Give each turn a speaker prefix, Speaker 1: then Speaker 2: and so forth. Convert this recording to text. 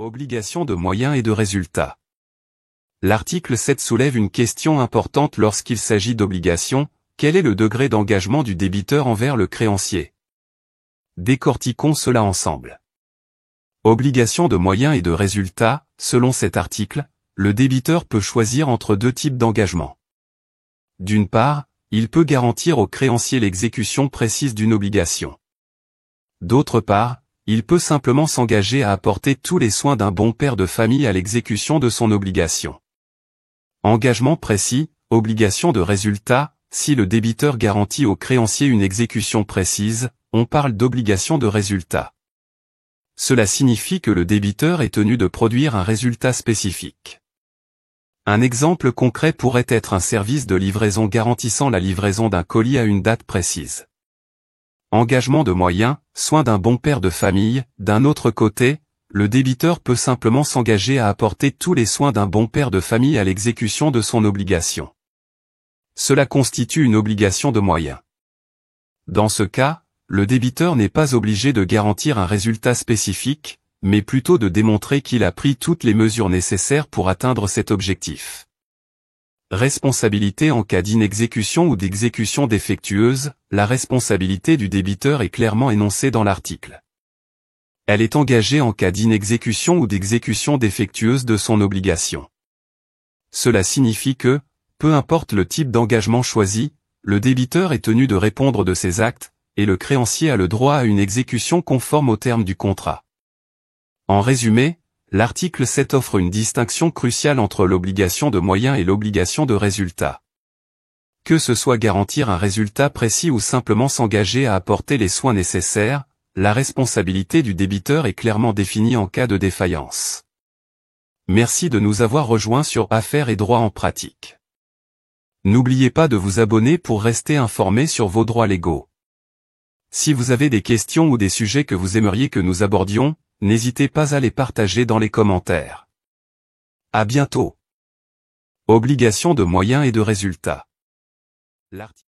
Speaker 1: Obligation de moyens et de résultats. L'article 7 soulève une question importante lorsqu'il s'agit d'obligation: quel est le degré d'engagement du débiteur envers le créancier? Décortiquons cela ensemble. Obligation de moyens et de résultats. Selon cet article, le débiteur peut choisir entre deux types d'engagement. D'une part, il peut garantir au créancier l'exécution précise d'une obligation. D'autre part, il peut simplement s'engager à apporter tous les soins d'un bon père de famille à l'exécution de son obligation. Engagement précis, obligation de résultat. Si le débiteur garantit au créancier une exécution précise, on parle d'obligation de résultat. Cela signifie que le débiteur est tenu de produire un résultat spécifique. Un exemple concret pourrait être un service de livraison garantissant la livraison d'un colis à une date précise. Engagement de moyens, soin d'un bon père de famille. D'un autre côté, le débiteur peut simplement s'engager à apporter tous les soins d'un bon père de famille à l'exécution de son obligation. Cela constitue une obligation de moyens. Dans ce cas, le débiteur n'est pas obligé de garantir un résultat spécifique, mais plutôt de démontrer qu'il a pris toutes les mesures nécessaires pour atteindre cet objectif. Responsabilité en cas d'inexécution ou d'exécution défectueuse. La responsabilité du débiteur est clairement énoncée dans l'article. Elle est engagée en cas d'inexécution ou d'exécution défectueuse de son obligation. Cela signifie que, peu importe le type d'engagement choisi, le débiteur est tenu de répondre de ses actes, et le créancier a le droit à une exécution conforme aux termes du contrat. En résumé, l'article 7 offre une distinction cruciale entre l'obligation de moyens et l'obligation de résultat. Que ce soit garantir un résultat précis ou simplement s'engager à apporter les soins nécessaires, la responsabilité du débiteur est clairement définie en cas de défaillance. Merci de nous avoir rejoints sur Affaires et droit en pratique. N'oubliez pas de vous abonner pour rester informé sur vos droits légaux. Si vous avez des questions ou des sujets que vous aimeriez que nous abordions, n'hésitez pas à les partager dans les commentaires. À bientôt. Obligation de moyens et de résultats.